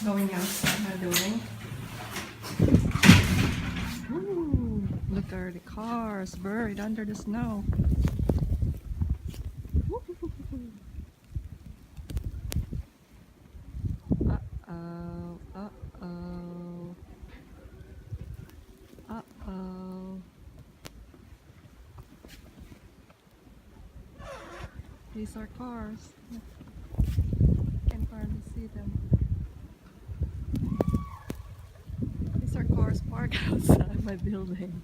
Going outside my building. Ooh, look at the cars buried under the snow. Uh-oh, uh-oh, uh-oh. These are cars. Can hardly see them. These are cars parked outside my building.